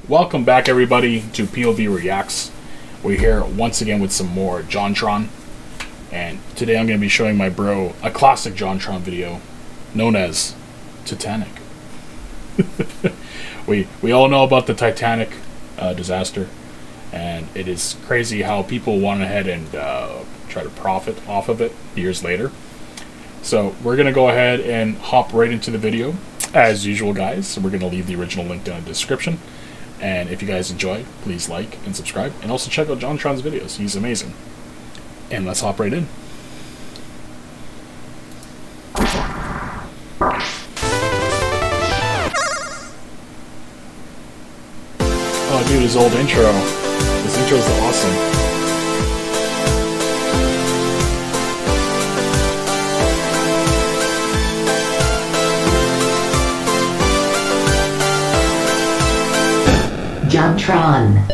Welcome back, everybody, to POV Reacts. We're here once again with some more JonTron, and today I'm going to be showing my bro a classic JonTron video known as Titanic. we all know about the Titanic disaster, and it is crazy how people went ahead and try to profit off of it years later. So we're going to go ahead and hop right into the video as usual, guys. So we're going to leave the original link down in the description. And if you guys enjoy, please like and subscribe. And also check out JonTron's videos. He's amazing. And let's hop right in. Oh, dude, his old intro. This intro is awesome. JonTron.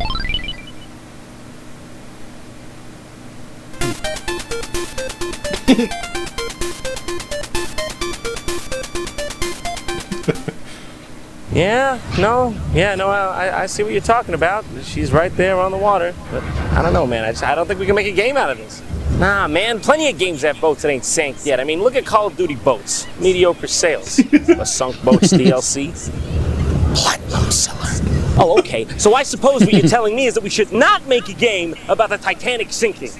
I see what you're talking about. She's right there on the water. But I don't know, man. I don't think we can make a game out of this. Nah, man. Plenty of games have boats that ain't sank yet. I mean, look at Call of Duty boats. Mediocre sales. A sunk boats DLC. Platinum seller. Oh, okay. So I suppose what you're telling me is that we should not make a game about the Titanic sinking.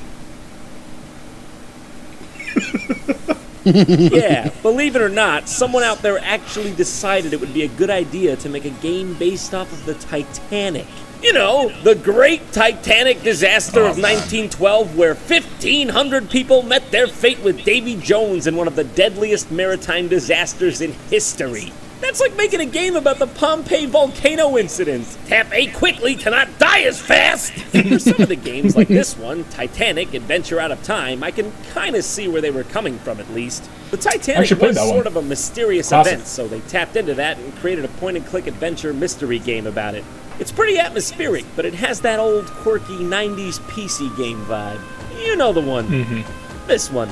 Yeah, believe it or not, someone out there actually decided it would be a good idea to make a game based off of the Titanic. You know, the great Titanic disaster of 1912, where 1,500 people met their fate with Davy Jones in one of the deadliest maritime disasters in history. That's like making a game about the Pompeii volcano incident. Tap A quickly to not die as fast! For some of the games like this one, Titanic, Adventure Out of Time, I can kind of see where they were coming from at least. The Titanic was sort of a mysterious event, so they tapped into that and created a point-and-click adventure mystery game about it. It's pretty atmospheric, but it has that old, quirky 90s PC game vibe. You know the one. This one.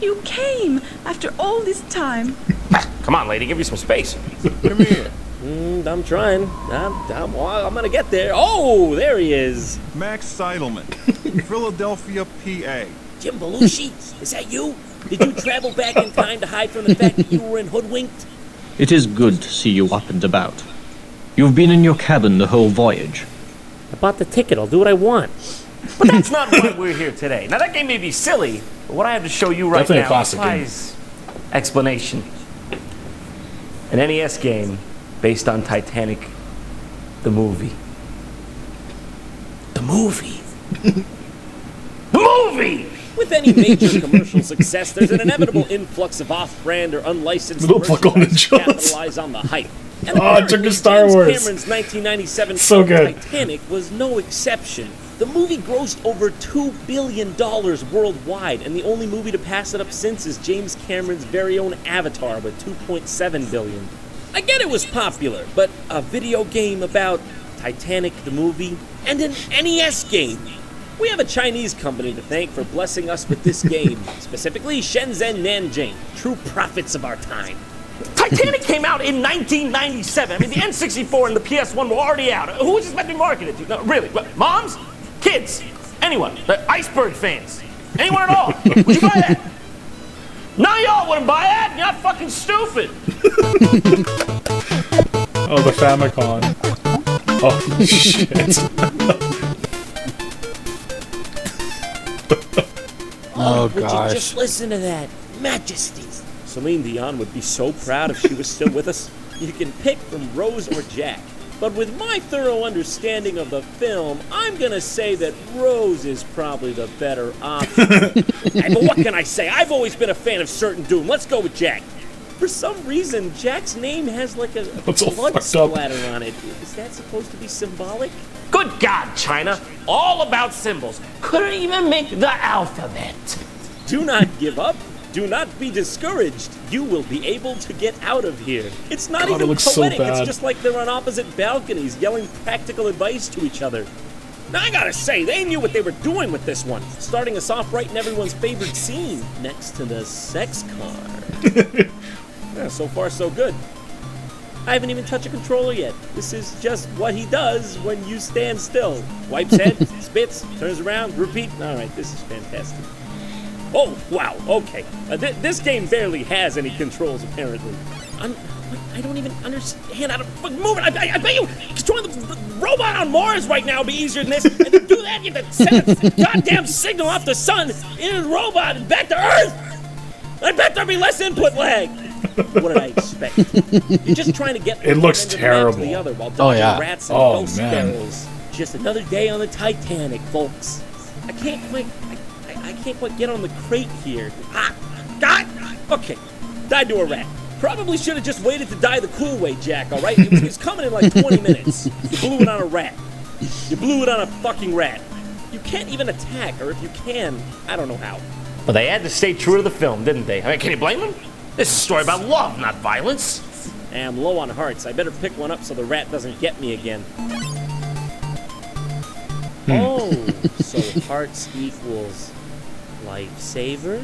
You came after all this time. Come on, lady, give me some space. Come here. I'm trying. I'm gonna get there. Oh, there he is. Max Seidelman, Philadelphia, PA. Jim Belushi, is that you? Did you travel back in time to hide from the fact that you were in hoodwinked? It is good to see you up and about. You've been in your cabin the whole voyage. I bought the ticket. I'll do what I want. But that's not why we're here today. Now, that game may be silly, but what I have to show you right now defies explanation. An NES game based on Titanic, the movie. The movie? The movie! With any major commercial success, there's an inevitable influx of off-brand or unlicensed merchandise to capitalize on the hype. And it took a Star Wars. Cameron's 1997 film Titanic was no exception. The movie grossed over $2 billion worldwide, and the only movie to pass it up since is James Cameron's very own Avatar with $2.7 billion. I get it was popular, but a video game about Titanic the movie and an NES game. We have a Chinese company to thank for blessing us with this game, specifically Shenzhen Nanjing, true prophets of our time. Titanic came out in 1997. I mean, the N64 and the PS1 were already out. Who was this meant to be marketed to? No, really? What, moms? Kids? Anyone? Iceberg fans? Anyone at all? Would you buy that? None of y'all wouldn't buy that. You're not fucking stupid. Oh, the Famicom. Oh, shit. Oh, gosh. Would you just listen to that? Majesties. Celine Dion would be so proud if she was still with us. You can pick from Rose or Jack. But with my thorough understanding of the film, I'm gonna say that Rose is probably the better option. Hey, but what can I say? I've always been a fan of Certain Doom. Let's go with Jack. For some reason, Jack's name has like a blood splatter on it. Is that supposed to be symbolic? Good God, China. All about symbols. Couldn't even make the alphabet. Do not give up. Do not be discouraged. You will be able to get out of here. It's not even poetic. It's just like they're on opposite balconies yelling practical advice to each other. Now, I gotta say, they knew what they were doing with this one. Starting us off right in everyone's favorite scene, next to the sex car. Yeah, so far, so good. I haven't even touched a controller yet. This is just what he does when you stand still. Wipes head, spits, turns around, repeat. All right, this is fantastic. Oh, wow, okay. This game barely has any controls, apparently. I don't even understand how to move it. I bet you controlling the robot on Mars right now would be easier than this. And to do that, you have to send a goddamn signal off the sun into the robot and back to Earth. I bet there'd be less input lag. What did I expect? You're just trying to get It looks terrible. to the other while dodging rats and Oh, ghost man. barrels. Just another day on the Titanic, folks. I can't quite get on the crate here. God! Okay, died to a rat. Probably should have just waited to die the cool way, Jack, all right? It was coming in like 20 minutes. You blew it on a rat. You blew it on a fucking rat. You can't even attack, or if you can, I don't know how. Well, they had to stay true to the film, didn't they? I mean, can you blame them? This is a story about love, not violence. I'm low on hearts. I better pick one up so the rat doesn't get me again. Oh, so hearts equals lifesaver?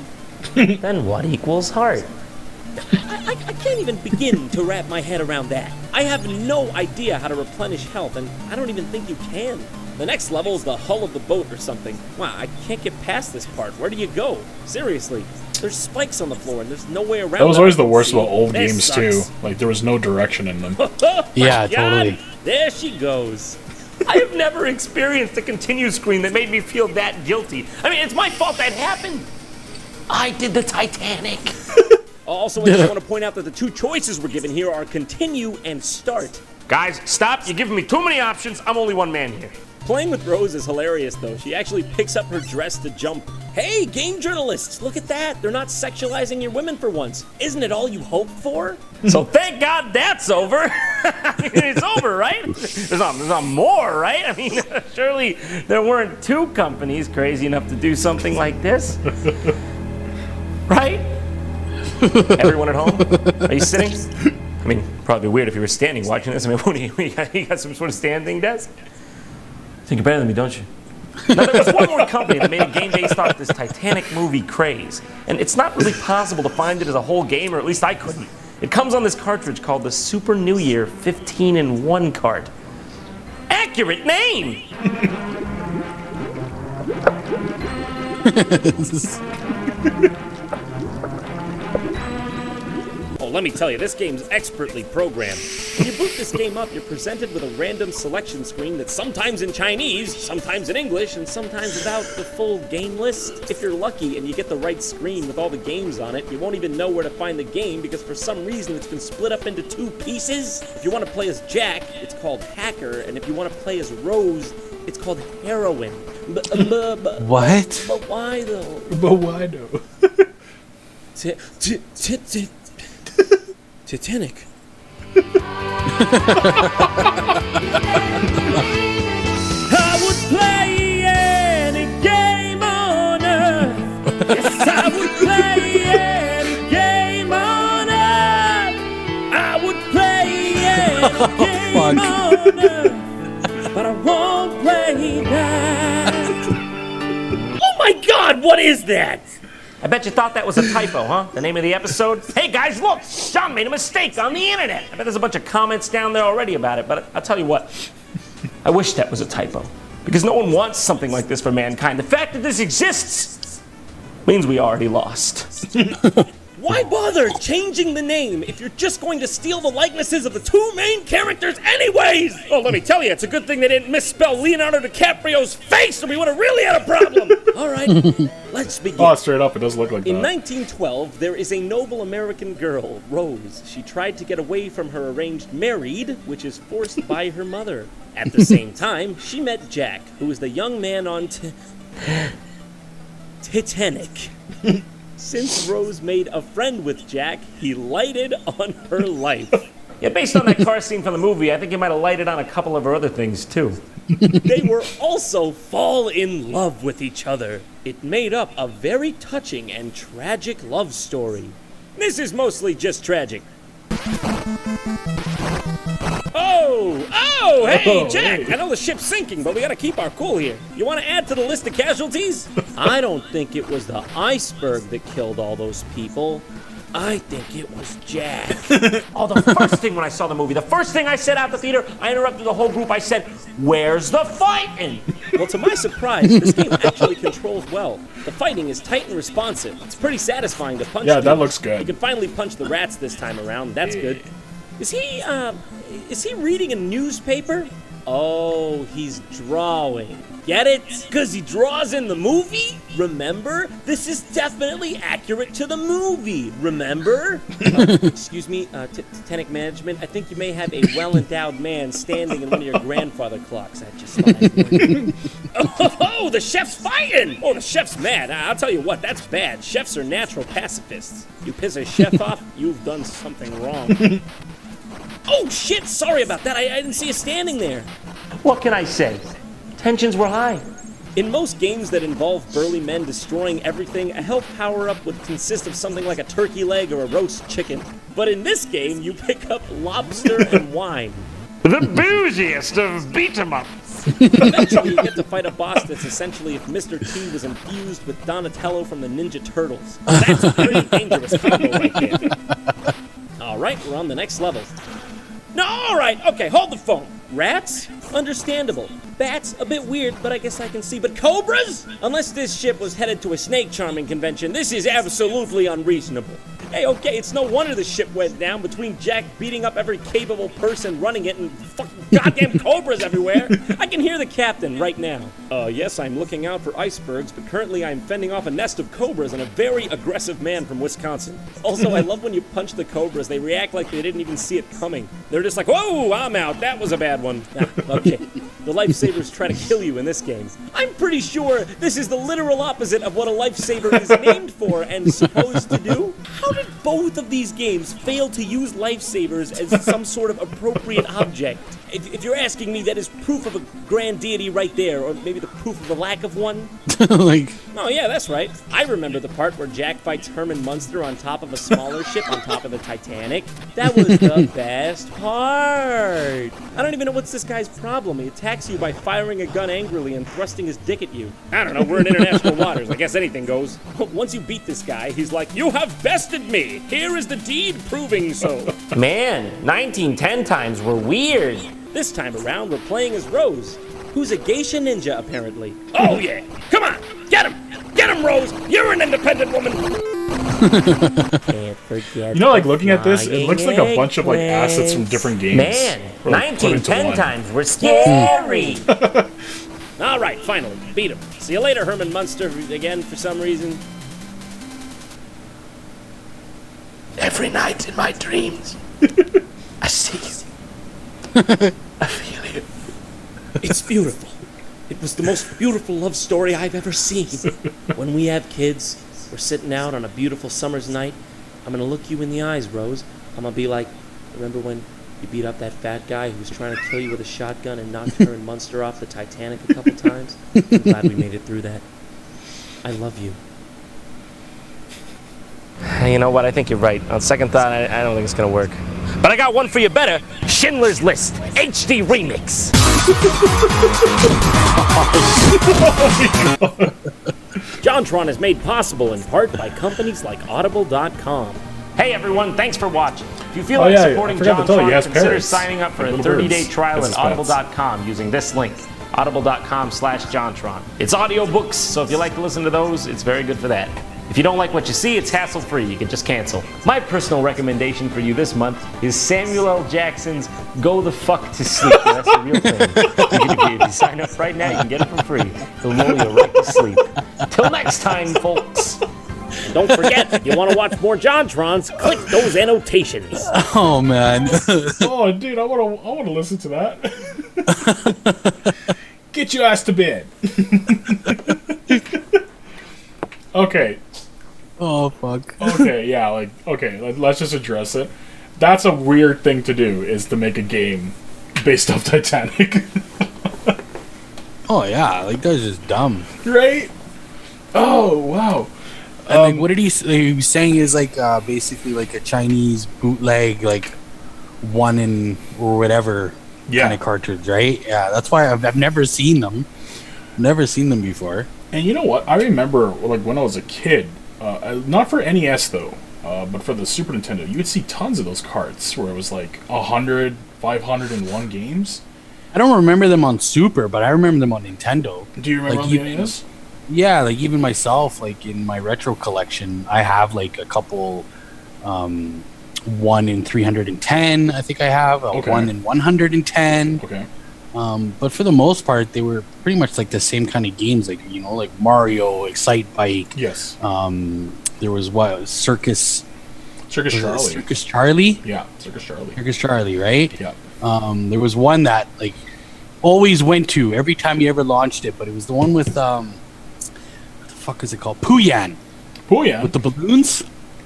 Then what equals heart? I can't even begin to wrap my head around that. I have no idea how to replenish health, and I don't even think you can. The next level is the hull of the boat or something. Wow, I can't get past this part. Where do you go? Seriously, there's spikes on the floor, and there's no way around. That was always the worst See, about old this games sucks. too. Like there was no direction in them. Oh, Yeah, my God. totally. There she goes. I have never experienced a continue screen that made me feel that guilty. I mean, it's my fault that happened. I did the Titanic. Also, I just want to point out that the two choices we're given here are continue and start. Guys, stop. You're giving me too many options. I'm only one man here. Playing with Rose is hilarious, though. She actually picks up her dress to jump. Hey, game journalists, look at that. They're not sexualizing your women for once. Isn't it all you hoped for? So thank God that's over. I mean, it's over, right? There's not more, right? I mean, surely there weren't two companies crazy enough to do something like this. Right? Everyone at home? Are you sitting? I mean, probably weird if you were standing watching this. I mean, what do you got some sort of standing desk? Think you're better than me, don't you? Now, there was one more company that made a game based off this Titanic movie craze. And it's not really possible to find it as a whole game, or at least I couldn't. It comes on this cartridge called the Super New Year 15-in-1 cart. Accurate name! Oh, let me tell you, this game's expertly programmed. When you boot this game up, you're presented with a random selection screen that's sometimes in Chinese, sometimes in English, and sometimes without the full game list. If you're lucky and you get the right screen with all the games on it, you won't even know where to find the game because for some reason it's been split up into two pieces. If you want to play as Jack, it's called Hacker, and if you want to play as Rose, it's called Heroine. What? But why though? But why no? Titanic. I would play any game on earth. Yes, I would play any game on earth. I would play any game on earth. But I won't play that. Oh my God, what is that? I bet you thought that was a typo, huh? The name of the episode? Hey guys, look! Sean made a mistake on the internet! I bet there's a bunch of comments down there already about it, but I'll tell you what. I wish that was a typo. Because no one wants something like this for mankind. The fact that this exists means we already lost. Why bother changing the name if you're just going to steal the likenesses of the two main characters anyways? Oh, let me tell you, it's a good thing they didn't misspell Leonardo DiCaprio's face or we would have really had a problem. All right, let's begin. Oh, straight up, it does look like that. In 1912, there is a noble American girl, Rose. She tried to get away from her arranged married, which is forced by her mother. At the same time, she met Jack, who was the young man on Titanic. Since Rose made a friend with Jack, he lighted on her life. Yeah, based on that car scene from the movie, I think you might have lighted on a couple of her other things, too. They were also fall in love with each other. It made up a very touching and tragic love story. This is mostly just tragic. Oh, hey, Jack! hey. I know the ship's sinking, but we gotta keep our cool here. You want to add to the list of casualties? I don't think it was the iceberg that killed all those people. I think it was Jack. Oh, the first thing when I saw the movie, the first thing I said out the theater, I interrupted the whole group. I said, "Where's the fighting?" Well, to my surprise, this game actually controls well. The fighting is tight and responsive. It's pretty satisfying to punch. Yeah, that dudes. looks good. You can finally punch the rats this time around. That's good. Is he reading a newspaper? Oh, he's drawing. Get it? Because he draws in the movie? Remember? This is definitely accurate to the movie. Remember? Excuse me, Titanic management. I think you may have a well-endowed man standing in one of your grandfather clocks. I just thought I'd warn you. Oh, the chef's fighting! Oh, the chef's mad. I'll tell you what, that's bad. Chefs are natural pacifists. You piss a chef off, you've done something wrong. Oh, shit, sorry about that. I didn't see you standing there. What can I say? Tensions were high. In most games that involve burly men destroying everything, a health power-up would consist of something like a turkey leg or a roast chicken. But in this game, you pick up lobster and wine. The bougiest of beat-em-ups. Eventually, you get to fight a boss that's essentially if Mr. T was infused with Donatello from the Ninja Turtles. That's a pretty dangerous combo right there. All right, we're on the next level. No, all right, okay, hold the phone. Rats? Understandable. Bats? A bit weird, but I guess I can see. But cobras? Unless this ship was headed to a snake charming convention, this is absolutely unreasonable. Hey, okay, it's no wonder the ship went down between Jack beating up every capable person running it and fucking goddamn cobras everywhere. I can hear the captain right now. Yes, I'm looking out for icebergs, but currently I'm fending off a nest of cobras and a very aggressive man from Wisconsin. Also, I love when you punch the cobras, they react like they didn't even see it coming. They're just like, whoa, I'm out, that was a bad one. Okay, the lifesavers try to kill you in this game. I'm pretty sure this is the literal opposite of what a lifesaver is named for and supposed to do. How did both of these games fail to use lifesavers as some sort of appropriate object? If you're asking me, that is proof of a grand deity right there, or maybe the proof of the lack of one. Oh yeah, that's right. I remember the part where Jack fights Herman Munster on top of a smaller ship on top of the Titanic. That was the best part. I don't even know what's this guy's problem. He attacks you by firing a gun angrily and thrusting his dick at you. I don't know, we're in international waters. I guess anything goes. Once you beat this guy, he's like, "You have bested me. Here is the deed proving so." Man, 1910 times were weird. This time around, we're playing as Rose, who's a geisha ninja, apparently. Oh, yeah. Come on. Get him. Get him, Rose. You're an independent woman. Can't forget. You know, like looking at this, it looks like a bunch of like assets from different games. Man, Or, like, put into 1910 one. times were scary. All right, finally. Beat him. See you later, Herman Munster, again for some reason. Every night in my dreams, I see you. I feel you. It's beautiful. It was the most beautiful love story I've ever seen. When we have kids, we're sitting out on a beautiful summer's night. I'm going to look you in the eyes, Rose. I'm going to be like, remember when you beat up that fat guy who was trying to kill you with a shotgun and knocked her and Munster off the Titanic a couple times? I'm glad we made it through that. I love you. You know what? I think you're right. On second thought, I don't think it's gonna work. But I got one for you better. Schindler's List HD Remix. JonTron is made possible in part by companies like Audible.com. Hey everyone, thanks for watching. If you feel Oh, like yeah, I supporting forgot to tell you, he JonTron, has consider parrots. signing up for Like a little 30-day birds. trial That's at his pets. audible.com using this link, audible.com/JonTron. It's audiobooks, so if you like to listen to those, it's very good for that. If you don't like what you see, it's hassle-free. You can just cancel. My personal recommendation for you this month is Samuel L. Jackson's Go the Fuck to Sleep. That's a real thing. If you sign up right now, you can get it for free. It'll lull you right to sleep. Till next time, folks. Don't forget, if you want to watch more JonTrons, click those annotations. Oh man. Oh, dude, I want to listen to that. Get your ass to bed. Okay. Oh fuck. Okay, yeah, like, okay, let's just address it. That's a weird thing to do, is to make a game based off Titanic. Oh yeah, like that's just dumb. Right? Oh, wow. And like, what did he was saying is like basically like a Chinese bootleg, like one in or whatever kind of cartridge, right? Yeah, that's why I've never seen them. Never seen them before. And you know what? I remember, like, when I was a kid, not for NES, though. but for the Super Nintendo, you would see tons of those carts where it was like 100, 501 games. I don't remember them on Super, but I remember them on Nintendo. Do you remember Like, on the even- NES? Yeah, like even myself, like in my retro collection, I have like a couple, 1 in 310. I think I have a Okay. 1 in 110. Okay. But for the most part, they were pretty much like the same kind of games, like like Mario, Excite Bike. Yes. There was Circus Circus was it Charlie. Circus Charlie. Yeah, Circus Charlie. Circus Charlie, right? Yeah. There was one that like always went to every time you ever launched it, but it was the one with what the fuck is it called? Pooyan Pooyan. with the balloons.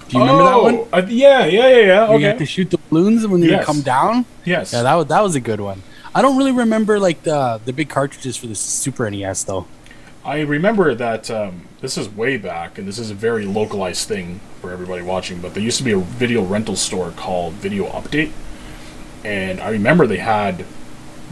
Do you remember that one? Yeah. Where you had Okay. to shoot the balloons when they Yes. would come down. Yes. Yeah, that was a good one. I don't really remember like the big cartridges for the Super NES though. I remember that this is way back, and this is a very localized thing for everybody watching, but there used to be a video rental store called Video Update, and I remember they had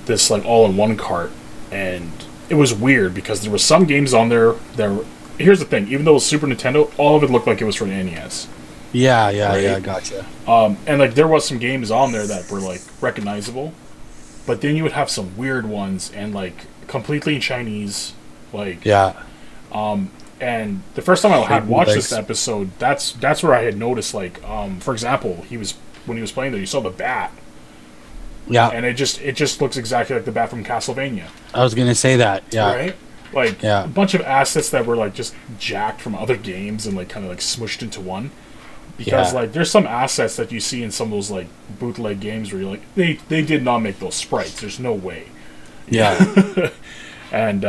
this like all-in-one cart, and it was weird because there were some games on there that were, here's the thing, even though it was Super Nintendo, all of it looked like it was for the NES. Yeah, gotcha. And like there was some games on there that were like recognizable, but then you would have some weird ones and like completely in Chinese, like Yeah. And the first time I had watched this bootlegs. episode, that's where I had noticed like for example, when he was playing there, you saw the bat, Yeah. and it just looks exactly like the bat from Castlevania, I was gonna say that. Yeah. right? Like Yeah. a bunch of assets that were like just jacked from other games and like kind of like smushed into one. Because Yeah. like there's some assets that you see in some of those like bootleg games where you're like they did not make those sprites. There's no way. Yeah. And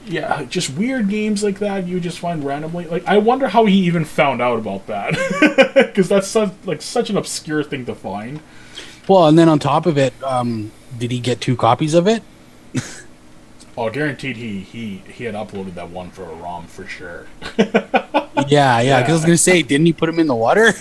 yeah, just weird games like that you just find randomly. Like I wonder how he even found out about that, because that's such an obscure thing to find. Well, and then on top of it, did he get 2 copies of it? Oh, guaranteed he had uploaded that one for a ROM for sure. Yeah. Because I was gonna say, didn't he put him in the water?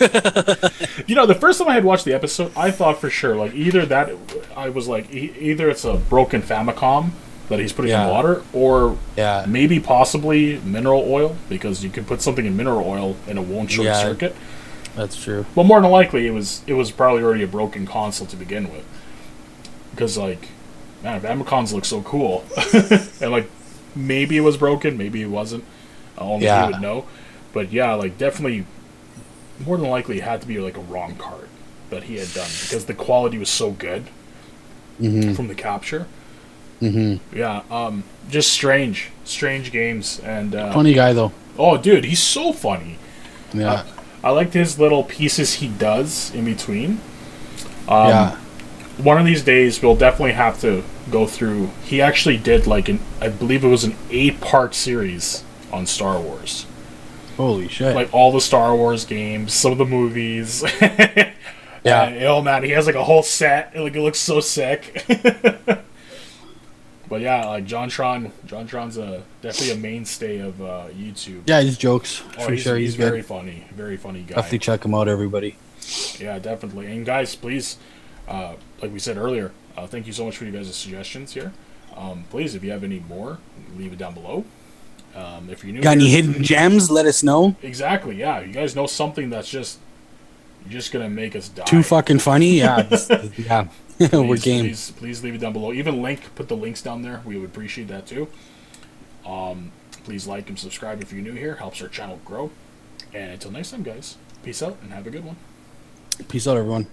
You know, the first time I had watched the episode, I thought for sure like either that I was like either it's a broken Famicom that he's putting Yeah. in water, or Yeah. maybe possibly mineral oil, because you can put something in mineral oil and it won't short Yeah. circuit. That's true. But more than likely, it was probably already a broken console to begin with. Because like, man, Famicons look so cool, and like maybe it was broken, maybe it wasn't. Only Yeah. he would know. But yeah, like definitely, more than likely, it had to be like a wrong cart that he had done, because the quality was so good from the capture. Mm-hmm. Yeah, just strange games, and Funny guy though. oh, dude, he's so funny. Yeah. I liked his little pieces he does in between. Yeah. One of these days, we'll definitely have to go through. He actually did like I believe it was an 8-part series on Star Wars. Holy shit. Like all the Star Wars games, some of the movies. Yeah. And, oh man, he has like a whole set. Like it looks so sick. But yeah, like JonTron's definitely a mainstay of YouTube. Yeah, he's jokes. Oh, For sure, he's very good. funny, very funny guy. Definitely check him out, everybody. Yeah, definitely. And guys, please, like we said earlier, thank you so much for you guys' suggestions here. Please, if you have any more, leave it down below. If you're new, Got any here- hidden gems? Let us know. Exactly. Yeah, you guys know something that's just gonna make us die. Too fucking funny. Yeah. Yeah. We're game. Please leave it down below. Even put the links down there. We would appreciate that too. Please like and subscribe if you're new here. Helps our channel grow. And until next time, guys, peace out and have a good one. Peace out, everyone.